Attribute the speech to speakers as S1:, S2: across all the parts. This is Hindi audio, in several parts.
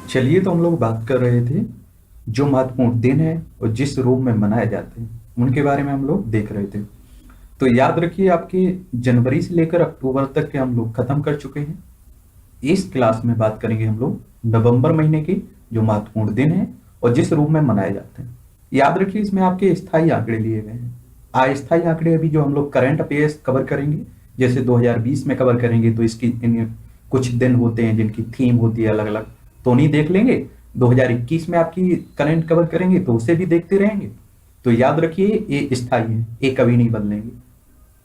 S1: चलिए, तो हम लोग बात कर रहे थे जो महत्वपूर्ण दिन है और जिस रूप में मनाए जाते हैं उनके बारे में हम लोग देख रहे थे। तो याद रखिए, आपके जनवरी से लेकर अक्टूबर तक के हम लोग खत्म कर चुके हैं। इस क्लास में बात करेंगे हम लोग नवंबर महीने के जो महत्वपूर्ण दिन है और जिस रूप में मनाए जाते हैं। याद रखिए, इसमें आपके स्थायी आंकड़े लिए गए हैं। अस्थायी आंकड़े अभी जो हम लोग करंट अफेयर्स कवर करेंगे, जैसे 2020 में कवर करेंगे, तो इसकी कुछ दिन होते हैं जिनकी थीम होती है अलग अलग, तो उन्हीं देख लेंगे। 2021 में आपकी करंट कवर करेंगे तो उसे भी देखते रहेंगे। तो याद रखिए, ये स्थायी है, ये कभी नहीं बदलेंगे।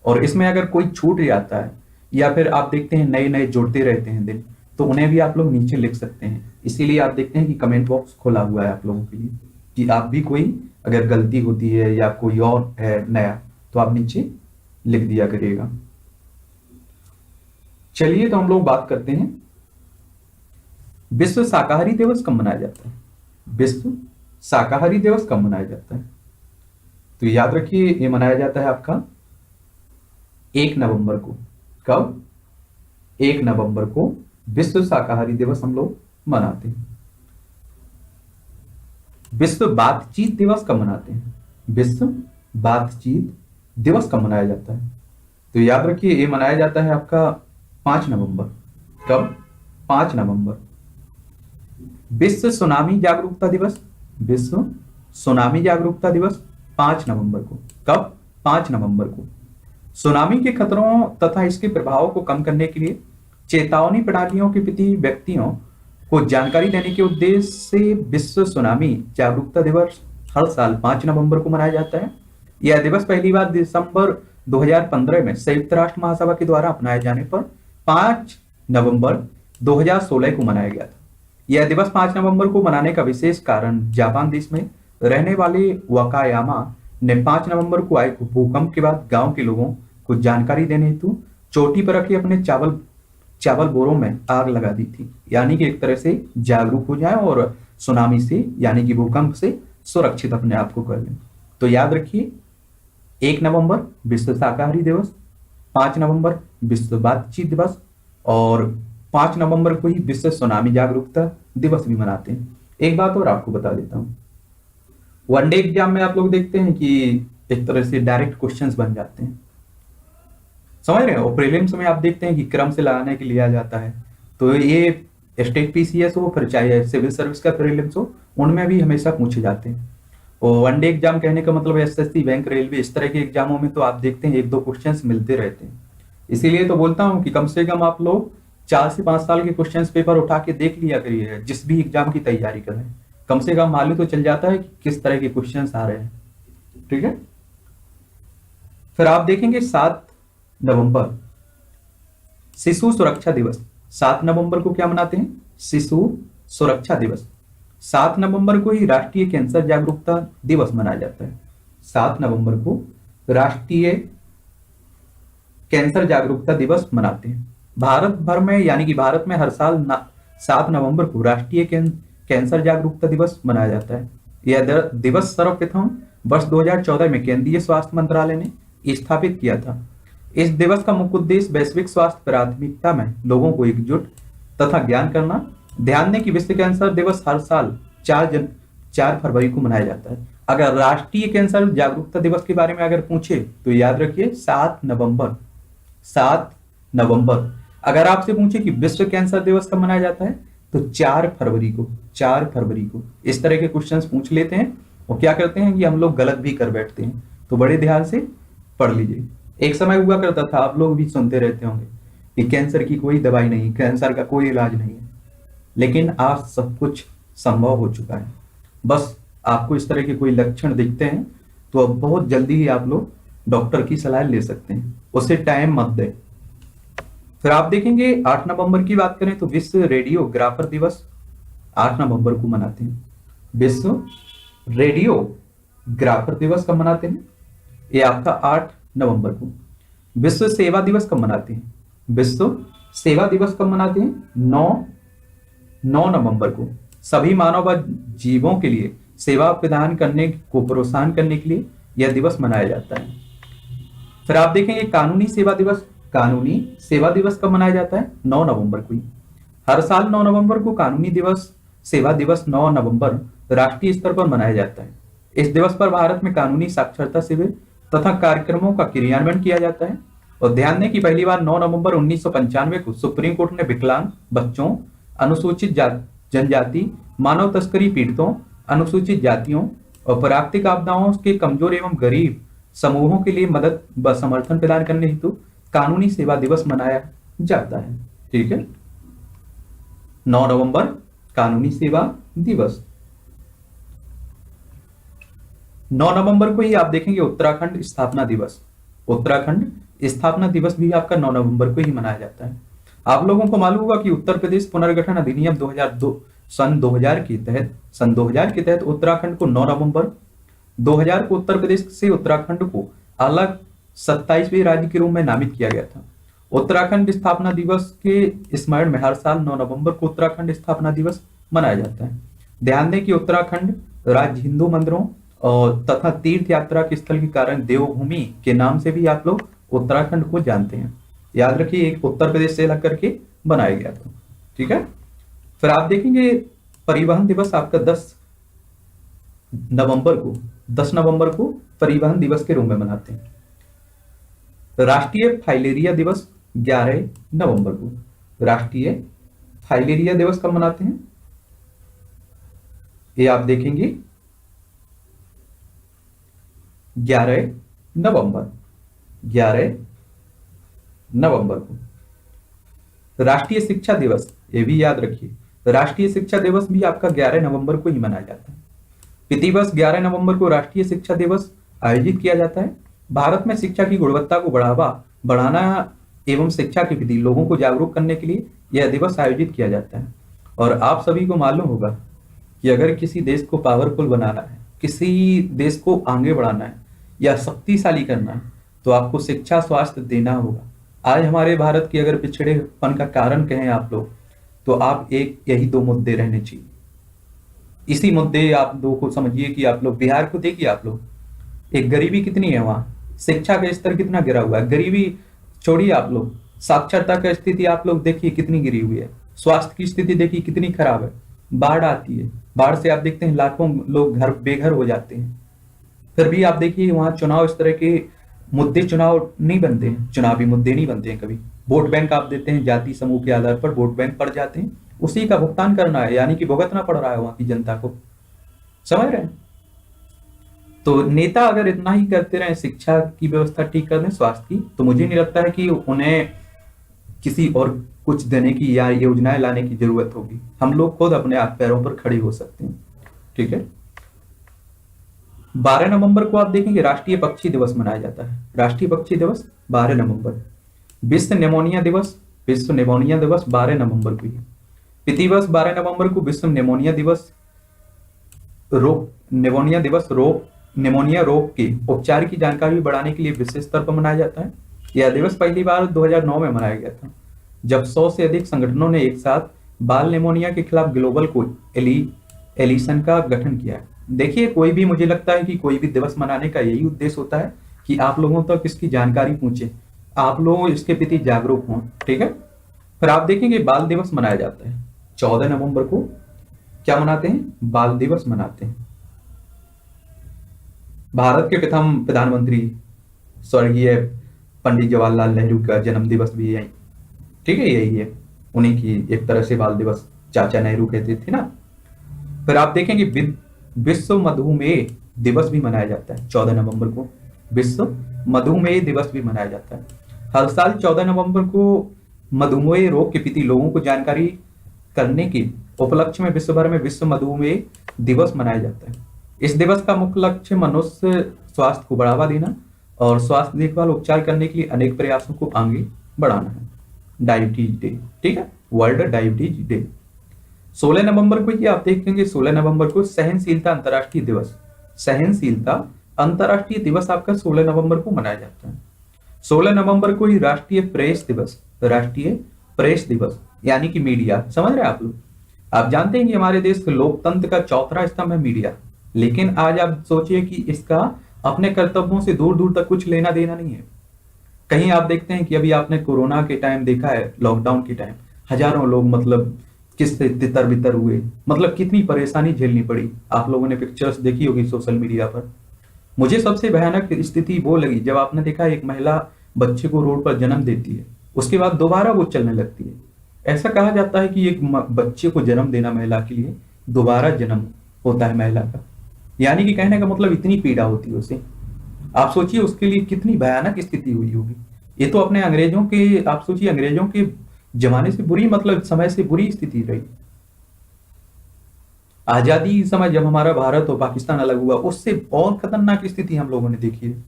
S1: और इसमें अगर कोई छूट जाता है या फिर आप देखते हैं नए नए जुड़ते रहते हैं दिन, तो उन्हें भी आप लोग नीचे लिख सकते हैं। इसीलिए आप देखते हैं कि कमेंट बॉक्स खुला हुआ है आप लोगों के लिए, कि आप भी कोई अगर गलती होती है या कोई और है नया, तो आप नीचे लिख दिया करिएगा। चलिए, तो हम लोग बात करते हैं विश्व शाकाहारी दिवस कब मनाया जाता है। विश्व शाकाहारी दिवस कब मनाया जाता है? तो याद रखिए, ये मनाया जाता है आपका 1 नवंबर को। कब? 1 नवंबर को विश्व शाकाहारी दिवस हम लोग मनाते हैं। विश्व बातचीत दिवस कब मनाते हैं? विश्व बातचीत दिवस कब मनाया जाता है? तो याद रखिए, ये मनाया जाता है आपका 5 नवंबर। कब? 5 नवंबर। विश्व सुनामी जागरूकता दिवस। विश्व सुनामी जागरूकता दिवस 5 नवंबर को। कब? 5 नवंबर को। सुनामी के खतरों तथा इसके प्रभावों को कम करने के लिए चेतावनी प्रणालियों के प्रति व्यक्तियों को जानकारी देने के उद्देश्य से विश्व सुनामी जागरूकता दिवस हर साल 5 नवंबर को मनाया जाता है। यह दिवस पहली बार दिसंबर 2015 में संयुक्त राष्ट्र महासभा के द्वारा अपनाए जाने पर 5 नवंबर 2016 को मनाया गया था। यह दिवस 5 नवंबर को मनाने का विशेष कारण जापान देश में रहने वाले वकायामा ने 5 नवंबर को आए भूकंप के बाद गांव के लोगों को जानकारी देने हेतु चोटी पर रखे अपने चावल बोरों में आग लगा दी थी, यानी कि एक तरह से जागरूक हो जाए और सुनामी से यानी कि भूकंप से सुरक्षित अपने आप को कर लें। तो याद रखिए, 1 नवंबर विश्व शाकाहारी दिवस, 5 नवंबर विश्व बातचीत दिवस, और 5 नवंबर को ही विश्व सुनामी जागरूकता दिवस भी मनाते हैं। एक बात और आपको बता देता हूं, वनडे एग्जाम में आप लोग देखते हैं कि एक तरह से डायरेक्ट क्वेश्चंस बन जाते हैं, समझ रहे हैं। और प्रीलिम्स में आप देखते हैं कि क्रम से लगाने के लिए आ जाता है। तो ये स्टेट पीसीएस हो फिर चाहे सिविल सर्विस का प्रीलिम्स हो, उनमें भी हमेशा पूछे जाते हैं। और वनडे एग्जाम कहने का मतलब एसएससी, बैंक, रेलवे, इस तरह के एग्जामों में तो आप देखते हैं 1-2 क्वेश्चंस मिलते रहते हैं। इसीलिए तो बोलता हूं कि कम से कम आप लोग 4 से 5 साल के क्वेश्चंस पेपर उठा के देख लिया करिए, जिस भी एग्जाम की तैयारी करें। कम से कम मालूम तो चल जाता है कि किस तरह के क्वेश्चंस आ रहे हैं। ठीक है। फिर आप देखेंगे 7 नवंबर शिशु सुरक्षा दिवस। 7 नवंबर को क्या मनाते हैं? शिशु सुरक्षा दिवस। 7 नवंबर को ही राष्ट्रीय कैंसर जागरूकता दिवस मनाया जाता है। 7 नवंबर को राष्ट्रीय कैंसर जागरूकता दिवस मनाते हैं। भारत भर में यानी कि भारत में हर साल 7 नवंबर को राष्ट्रीय कैंसर जागरूकता दिवस मनाया जाता है। यह दिवस सर्वप्रथम वर्ष 2014 में केंद्रीय स्वास्थ्य मंत्रालय ने स्थापित किया था। इस दिवस का मुख्य उद्देश्य वैश्विक स्वास्थ्य प्राथमिकता में लोगों को एकजुट तथा ज्ञान करना। ध्यान दें कि विश्व कैंसर दिवस हर साल 4 फरवरी को मनाया जाता है। अगर राष्ट्रीय कैंसर जागरूकता दिवस के बारे में अगर पूछे तो याद रखिए 7 नवंबर। 7 नवंबर। अगर आपसे पूछे कि विश्व कैंसर दिवस कब मनाया जाता है तो 4 फरवरी को। 4 फरवरी को। इस तरह के क्वेश्चंस पूछ लेते हैं और क्या करते हैं कि हम लोग गलत भी कर बैठते हैं, तो बड़े ध्यान से पढ़ लीजिए। एक समय हुआ करता था, आप लोग भी सुनते रहते होंगे कि कैंसर की कोई दवाई नहीं, कैंसर का कोई इलाज नहीं है, लेकिन आज सब कुछ संभव हो चुका है। बस आपको इस तरह के कोई लक्षण दिखते हैं तो अब बहुत जल्दी ही आप लोग डॉक्टर की सलाह ले सकते हैं, उससे टाइम मत दें। फिर आप देखेंगे 8 नवंबर की बात करें तो विश्व रेडियोग्राफर दिवस 8 नवंबर को मनाते हैं। विश्व रेडियोग्राफर दिवस कब मनाते हैं? ये आपका 8 नवंबर को। विश्व सेवा दिवस कब मनाते हैं? विश्व सेवा दिवस कब मनाते हैं? 9 नवंबर को। सभी मानव जीवों के लिए सेवा प्रदान करने को प्रोत्साहन करने के लिए यह दिवस मनाया जाता है। फिर आप देखेंगे कानूनी सेवा दिवस। कानूनी सेवा दिवस कब मनाया जाता है? 9 नवंबर को ही। हर साल 9 नवंबर को कानूनी दिवस सेवा दिवस 9 नवंबर राष्ट्रीय स्तर पर मनाया जाता है। इस दिवस पर भारत में कानूनी साक्षरता शिविर तथा कार्यक्रमों का क्रियान्वयन किया जाता है। और ध्यान दें कि पहली बार 9 नवंबर 1995 को सुप्रीम कोर्ट ने विकलांग बच्चों, अनुसूचित जनजाति, मानव तस्करी पीड़ितों, अनुसूचित जातियों और प्राकृतिक आपदाओं के कमजोर एवं गरीब समूहों के लिए मदद व समर्थन प्रदान करने हेतु कानूनी सेवा दिवस मनाया जाता है। ठीक है, 9 नवंबर कानूनी सेवा दिवस। 9 नवंबर को ही आप देखेंगे उत्तराखंड स्थापना दिवस। उत्तराखंड स्थापना दिवस भी आपका 9 नवंबर को ही मनाया जाता है। आप लोगों को मालूम होगा कि उत्तर प्रदेश पुनर्गठन अधिनियम 2002 सन 2000 के तहत उत्तराखंड को 9 नवंबर 2000 को उत्तर प्रदेश से उत्तराखंड को अलग 27वें राज्य के रूप में नामित किया गया था। उत्तराखंड स्थापना दिवस के स्मरण में हर साल 9 नवंबर को उत्तराखंड स्थापना दिवस मनाया जाता है। ध्यान दें कि उत्तराखंड राज्य हिंदू मंदिरों और तथा तीर्थ यात्रा के स्थल के कारण देवभूमि के नाम से भी आप लोग उत्तराखंड को जानते हैं। याद रखिए, एक उत्तर प्रदेश से अलग करके बनाया गया था। ठीक है, फिर आप देखेंगे परिवहन दिवस आपका 10 नवंबर को परिवहन दिवस के रूप में मनाते हैं। राष्ट्रीय फाइलेरिया दिवस 11 नवंबर को। राष्ट्रीय फाइलेरिया दिवस कब मनाते हैं, ये आप देखेंगे 11 नवंबर को। राष्ट्रीय शिक्षा दिवस, ये भी याद रखिए, राष्ट्रीय शिक्षा दिवस भी आपका 11 नवंबर को ही मनाया जाता है। प्रतिवर्ष 11 नवंबर को राष्ट्रीय शिक्षा दिवस आयोजित किया जाता है। भारत में शिक्षा की गुणवत्ता को बढ़ाना एवं शिक्षा के प्रति लोगों को जागरूक करने के लिए यह दिवस आयोजित किया जाता है। और आप सभी को मालूम होगा कि अगर किसी देश को पावरफुल बनाना है, किसी देश को आगे बढ़ाना है या शक्तिशाली करना है, तो आपको शिक्षा स्वास्थ्य देना होगा। आज हमारे भारत की अगर पिछड़ेपन का कारण कहें आप लोग, तो आप यही 2 मुद्दे रहने चाहिए। इसी मुद्दे आप दो को समझिए कि आप लोग बिहार को देखिए, आप लोग एक गरीबी कितनी है, वहां शिक्षा का स्तर कितना गिरा हुआ है। गरीबी छोड़िए, आप लोग साक्षरता का स्थिति आप लोग देखिए कितनी गिरी हुई है। स्वास्थ्य की स्थिति देखिए कितनी खराब है। बाढ़ आती है, बाढ़ से आप देखते हैं लाखों लोग बेघर हो जाते हैं। फिर भी आप देखिए वहां चुनाव, इस तरह के मुद्दे चुनाव नहीं बनते हैं, चुनावी मुद्दे नहीं बनते हैं कभी। वोट बैंक आप देते हैं, जाति समूह के आधार पर वोट बैंक पड़ जाते हैं, उसी का भुगतान करना है, यानी कि भुगतना पड़ रहा है वहां की जनता को। समझ रहे हैं? तो नेता अगर इतना ही करते रहे, शिक्षा की व्यवस्था ठीक कर दें, स्वास्थ्य की, तो मुझे नहीं लगता है कि उन्हें किसी और कुछ देने की या योजनाएं लाने की जरूरत होगी। हम लोग खुद अपने आप पैरों पर खड़े हो सकते हैं। ठीक है, 12 नवंबर को आप देखेंगे राष्ट्रीय पक्षी दिवस मनाया जाता है। राष्ट्रीय पक्षी दिवस 12 नवंबर। विश्व निमोनिया दिवस 12 नवंबर को ही। प्रतिवर्ष 12 नवंबर को विश्व निमोनिया दिवस निमोनिया रोग के उपचार की जानकारी बढ़ाने के लिए विशेष स्तर पर मनाया जाता है। यह दिवस पहली बार 2009 में मनाया गया था, जब 100 से अधिक संगठनों ने एक साथ बाल निमोनिया के खिलाफ ग्लोबल एलिशन का गठन किया है। देखिए, कोई भी, मुझे लगता है कि कोई भी दिवस मनाने का यही उद्देश्य होता है कि आप लोगों तक इसकी जानकारी पहुंचे, आप लोग इसके प्रति जागरूक हों। ठीक है, फिर आप देखेंगे बाल दिवस मनाया जाता है 14 नवंबर को। क्या मनाते हैं? बाल दिवस मनाते हैं। भारत के प्रथम प्रधानमंत्री स्वर्गीय पंडित जवाहरलाल नेहरू का जन्म दिवस भी यही, ठीक है, यही है। उन्हीं की एक तरह से बाल दिवस चाचा नेहरू कहते थे ना। फिर आप देखेंगे विश्व मधुमेह दिवस भी मनाया जाता है 14 नवंबर को। विश्व मधुमेह दिवस भी मनाया जाता है। हर साल 14 नवंबर को मधुमेह रोग के प्रति लोगों को जानकारी करने के उपलक्ष्य में विश्व भर में विश्व मधुमेह दिवस मनाया जाता है। इस दिवस का मुख्य लक्ष्य मनुष्य स्वास्थ्य को बढ़ावा देना और स्वास्थ्य देखभाल उपचार करने के लिए अनेक प्रयासों को आगे बढ़ाना है। डायबिटीज डे, ठीक है, वर्ल्ड डायबिटीज डे 16 नवंबर को ही आप देखेंगे। 16 नवंबर को सहनशीलता अंतर्राष्ट्रीय दिवस, सहनशीलता अंतर्राष्ट्रीय दिवस आपका 16 नवंबर को मनाया जाता है। 16 नवंबर को ही राष्ट्रीय प्रेस दिवस, राष्ट्रीय प्रेस दिवस यानी कि मीडिया। समझ रहे हैं आप लोग? आप जानते हैं कि हमारे देश के लोकतंत्र का चौथा स्तंभ है मीडिया, लेकिन आज आप सोचिए कि इसका अपने कर्तव्यों से दूर दूर तक कुछ लेना देना नहीं है। कहीं आप देखते हैं कि अभी आपने कोरोना के टाइम देखा है, लॉकडाउन के टाइम हजारों लोग मतलब किससे तितर बितर हुए, मतलब कितनी परेशानी झेलनी पड़ी। आप लोगों ने पिक्चर्स देखी होगी सोशल मीडिया पर। मुझे सबसे भयानक स्थिति वो लगी जब आपने देखा एक महिला बच्चे को रोड पर जन्म देती है, उसके बाद दोबारा वो चलने लगती है। ऐसा कहा जाता है कि एक बच्चे को जन्म देना महिला के लिए दोबारा जन्म होता है महिला का, यानी कि कहने का मतलब इतनी पीड़ा होती है उसे। आप सोचिए उसके लिए कितनी भयानक स्थिति हुई होगी। ये तो अपने अंग्रेजों के, आप सोचिए अंग्रेजों के जमाने से बुरी, मतलब समय से बुरी स्थिति रही। आजादी समय जब हमारा भारत और पाकिस्तान अलग हुआ, उससे और खतरनाक स्थिति हम लोगों ने देखी है।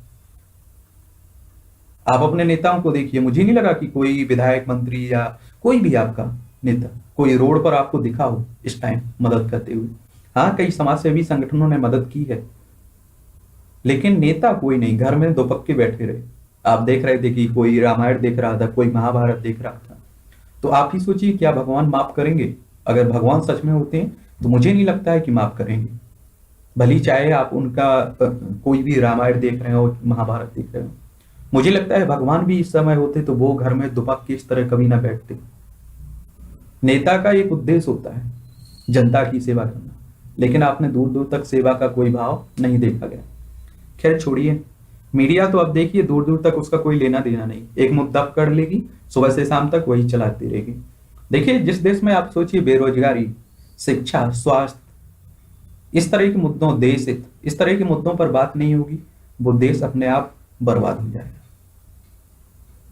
S1: आप अपने नेताओं को देखिए, मुझे नहीं लगा कि कोई विधायक मंत्री या कोई भी आपका नेता कोई रोड पर आपको दिखा हो इस टाइम मदद करते हुए। हाँ, कई समाजसेवी संगठनों ने मदद की है, लेकिन नेता कोई नहीं, घर में दो पक्के बैठे रहे। आप देख रहे थे कि कोई रामायण देख रहा था, कोई महाभारत देख रहा था। तो आप ही सोचिए, क्या भगवान माफ करेंगे? अगर भगवान सच में होते हैं तो मुझे नहीं लगता है कि माफ करेंगे। भली चाहे आप उनका कोई भी रामायण देख रहे हो, महाभारत देख रहे हो, मुझे लगता है भगवान भी इस समय होते तो वो घर में दुपक की इस तरह कभी ना बैठते। नेता का एक उद्देश्य होता है जनता की सेवा करना, लेकिन आपने दूर दूर तक सेवा का कोई भाव नहीं देखा गया। खैर छोड़िए, मीडिया तो अब देखिए दूर दूर तक उसका कोई लेना देना नहीं, एक मुद्दा पकड़ लेगी, सुबह से शाम तक वही चलाती रहेगी। देखिए जिस देश में आप सोचिए बेरोजगारी, शिक्षा, स्वास्थ्य, इस तरह के मुद्दों, देश हित, इस तरह के मुद्दों पर बात नहीं होगी, वो देश अपने आप बर्बाद हो जाएगा।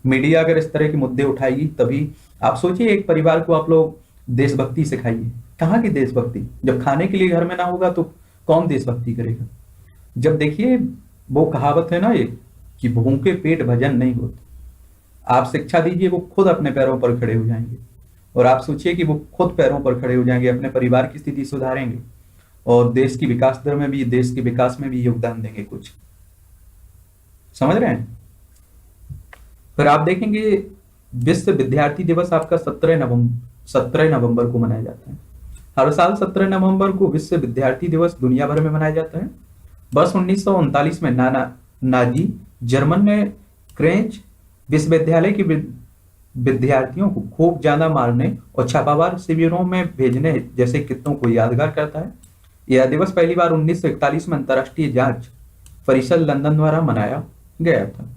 S1: मीडिया अगर इस तरह के मुद्दे उठाएगी तभी। आप सोचिए एक परिवार को आप लोग देशभक्ति सिखाइए, कहाँ की देशभक्ति? जब खाने के लिए घर में ना होगा तो कौन देशभक्ति करेगा? जब देखिए वो कहावत है ना ये कि भूखे पेट भजन नहीं होते। आप शिक्षा दीजिए, वो खुद अपने पैरों पर खड़े हो जाएंगे। और आप सोचिए कि वो खुद पैरों पर खड़े हो जाएंगे, अपने परिवार की स्थिति सुधारेंगे और देश की विकास दर में भी, देश के विकास में भी योगदान देंगे कुछ। समझ रहे हैं? फिर आप देखेंगे विश्व विद्यार्थी दिवस आपका 17 नवंबर को मनाया जाता है। हर साल 17 नवंबर को विश्व विद्यार्थी दिवस दुनिया भर में मनाया जाता है। वर्ष 1939 में नाजी जर्मन ने क्रेंच विश्वविद्यालय के विद्यार्थियों को खूब ज्यादा मारने और छापामार शिविरों में भेजने जैसे कृत्यों को यादगार करता है। यह दिवस पहली बार 1941 में अंतर्राष्ट्रीय जांच परिषद लंदन द्वारा मनाया गया था।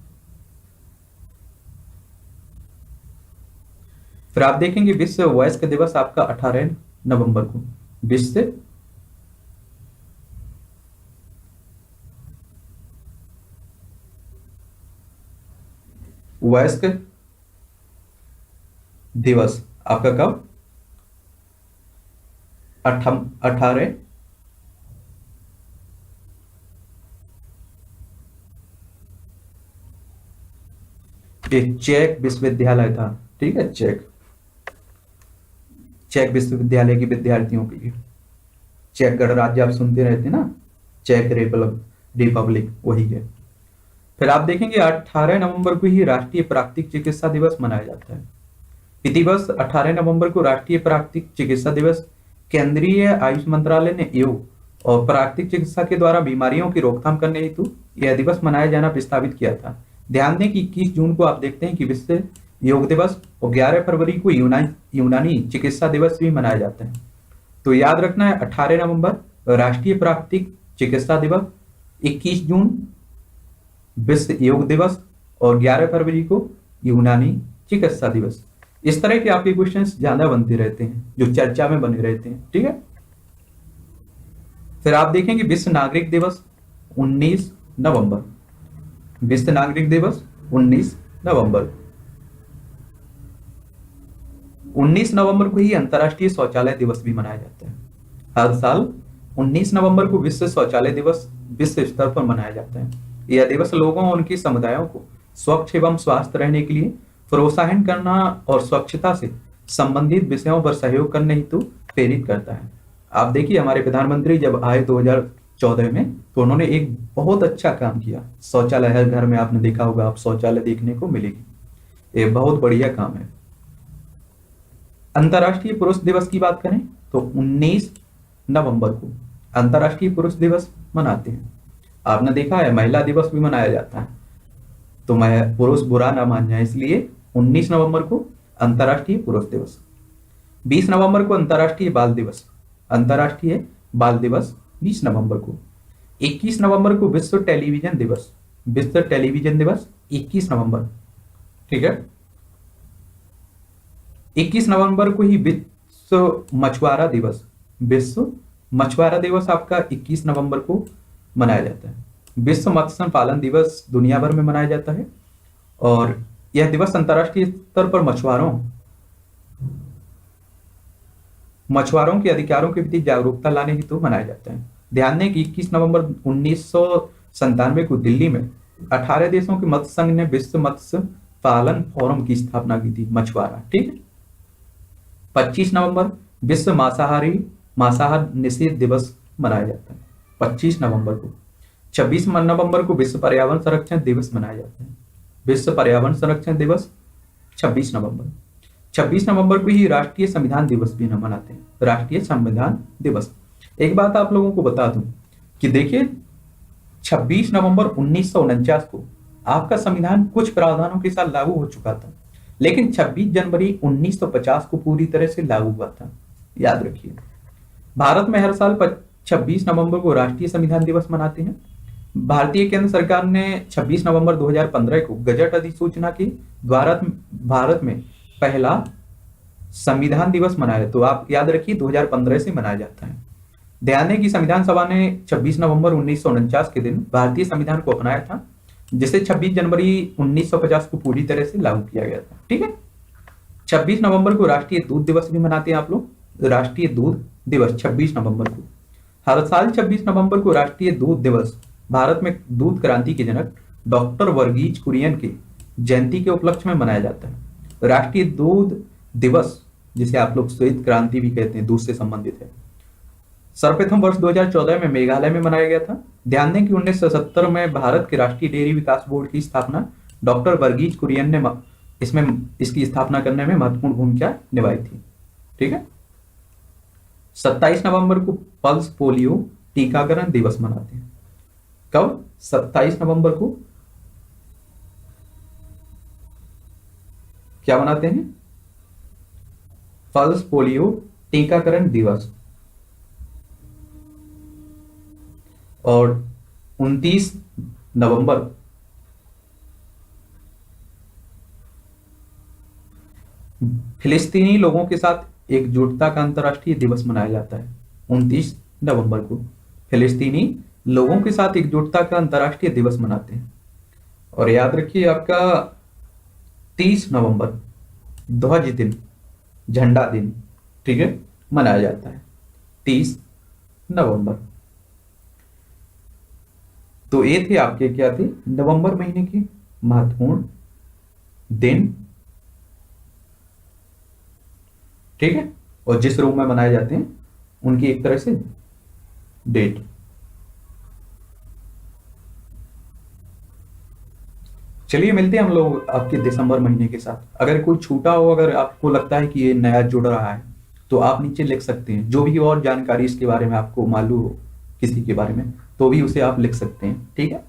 S1: फिर आप देखेंगे विश्व वयस्क दिवस आपका 18 नवंबर को। विश्व वयस्क दिवस आपका कब? 18। चेक विश्वविद्यालय था, ठीक है, चेक विश्वविद्यालय के विद्यार्थियों के लिए। चेक गणराज्य आप सुनते रहते ना, चेक रिपब्लिक, वही है। फिर आप देखेंगे 18 नवंबर को ही राष्ट्रीय प्राकृतिक चिकित्सा दिवस मनाया जाता है। इसी वर्ष 18 नवंबर को राष्ट्रीय प्राकृतिक चिकित्सा दिवस केंद्रीय आयुष मंत्रालय ने योग और प्राकृतिक चिकित्सा के द्वारा बीमारियों की रोकथाम करने हेतु यह दिवस मनाया जाना प्रस्तावित किया था। ध्यान दें कि 21 जून को आप देखते हैं कि विश्व योग दिवस और 11 फरवरी को यूनानी चिकित्सा दिवस भी मनाया जाता है। तो याद रखना है 18 नवंबर राष्ट्रीय प्राकृतिक चिकित्सा दिवस, 21 जून विश्व योग दिवस और 11 फरवरी को यूनानी चिकित्सा दिवस। इस तरह के आपके क्वेश्चंस ज्यादा बनते रहते हैं जो चर्चा में बने रहते हैं, ठीक है। फिर आप देखेंगे विश्व नागरिक दिवस 19 नवंबर। विश्व नागरिक दिवस 19 नवंबर। 19 नवंबर को ही अंतर्राष्ट्रीय शौचालय दिवस भी मनाया जाता है। हर साल 19 नवंबर को विश्व शौचालय दिवस विश्व स्तर पर मनाया जाता है। यह दिवस लोगों और उनके समुदायों को स्वच्छ एवं स्वस्थ रहने के लिए प्रोत्साहन करना और स्वच्छता से संबंधित विषयों पर सहयोग करने हेतु प्रेरित करता है। आप देखिए हमारे प्रधानमंत्री जब आए 2014 में, तो उन्होंने एक बहुत अच्छा काम किया। शौचालय हर घर में, आपने देखा होगा, आप शौचालय देखने को मिलेगी। ये बहुत बढ़िया काम है। अंतर्राष्ट्रीय पुरुष दिवस की बात करें तो 19 नवंबर को अंतर्राष्ट्रीय पुरुष दिवस मनाते हैं। आपने देखा है महिला दिवस भी मनाया जाता है, तो मैं पुरुष बुरा ना मान जाए, इसलिए 19 नवंबर को अंतर्राष्ट्रीय पुरुष दिवस। 20 नवंबर को अंतर्राष्ट्रीय बाल दिवस, अंतर्राष्ट्रीय बाल दिवस 20 नवंबर को। 21 नवंबर को विश्व टेलीविजन दिवस, विश्व टेलीविजन दिवस 21 नवंबर, ठीक है। 21 नवंबर को ही विश्व मछुआरा दिवस, विश्व मछुआरा दिवस आपका 21 नवंबर को मनाया जाता है। विश्व मत्स्य पालन दिवस दुनिया भर में मनाया जाता है और यह दिवस अंतर्राष्ट्रीय स्तर पर मछुआरों के अधिकारों के प्रति जागरूकता लाने हेतु मनाया जाता है। ध्यान दें कि 21 नवंबर 1997 को दिल्ली में 18 देशों के मत्स्य संघ ने विश्व मत्स्य पालन फोरम की स्थापना की थी, मछुआरा, ठीक है। 25 नवंबर विश्व मांसाहार निषेध दिवस मनाया जाता है 25 नवंबर को। 26 नवंबर को विश्व पर्यावरण संरक्षण दिवस मनाया जाता है, विश्व पर्यावरण संरक्षण दिवस 26 नवंबर। 26 नवंबर को ही राष्ट्रीय संविधान दिवस भी हम मनाते हैं, राष्ट्रीय संविधान दिवस। एक बात आप लोगों को बता दूं कि देखिए 26 नवंबर 1949 को आपका संविधान कुछ प्रावधानों के साथ लागू हो चुका था, लेकिन 26 जनवरी 1950 को पूरी तरह से लागू हुआ था, याद रखिए। भारत में हर साल 26 नवंबर को राष्ट्रीय संविधान दिवस मनाते हैं। भारतीय केंद्र सरकार ने 26 नवंबर 2015 को गजट अधिसूचना के द्वारा भारत में पहला संविधान दिवस मनाया, तो आप याद रखिए 2015 से मनाया जाता है। ध्यान दें कि संविधान सभा ने 26 नवंबर 1949 के दिन भारतीय संविधान को अपनाया था, जिसे 26 जनवरी 1950 को पूरी तरह से लागू किया गया था, ठीक है। 26 नवंबर को राष्ट्रीय दूध दिवस भी मनाते हैं आप लोग, राष्ट्रीय दूध दिवस 26 नवंबर को। हर साल 26 नवंबर को राष्ट्रीय दूध दिवस भारत में दूध क्रांति के जनक डॉक्टर वर्गीज कुरियन के जयंती के उपलक्ष्य में मनाया जाता है। राष्ट्रीय दूध दिवस, जिसे आप लोग श्वेत क्रांति भी कहते हैं, दूध से संबंधित है, सर्वप्रथम वर्ष 2014 में मेघालय में मनाया गया था। ध्यान दें कि 1970 में भारत के राष्ट्रीय डेयरी विकास बोर्ड की स्थापना डॉक्टर वर्गीज कुरियन ने इसकी स्थापना करने में महत्वपूर्ण भूमिका निभाई थी, ठीक है। 27 नवंबर को पल्स पोलियो टीकाकरण दिवस मनाते हैं। कब? 27 नवंबर को क्या मनाते हैं? पल्स पोलियो टीकाकरण दिवस। और 29 नवंबर फिलिस्तीनी लोगों के साथ एकजुटता का अंतर्राष्ट्रीय दिवस मनाया जाता है। 29 नवंबर को फिलिस्तीनी लोगों के साथ एकजुटता का अंतर्राष्ट्रीय दिवस मनाते हैं। और याद रखिए आपका 30 नवंबर ध्वज दिन, झंडा दिन, ठीक है, मनाया जाता है 30 नवंबर। तो ये थे आपके क्या थे नवंबर महीने के महत्वपूर्ण दिन, ठीक है, और जिस रूप में मनाए जाते हैं उनकी एक तरह से डेट। चलिए मिलते हैं हम लोग आपके दिसंबर महीने के साथ। अगर कोई छूटा हो, अगर आपको लगता है कि ये नया जुड़ रहा है, तो आप नीचे लिख सकते हैं। जो भी और जानकारी इसके बारे में आपको मालूम हो किसी के बारे में, तो भी उसे आप लिख सकते हैं, ठीक है।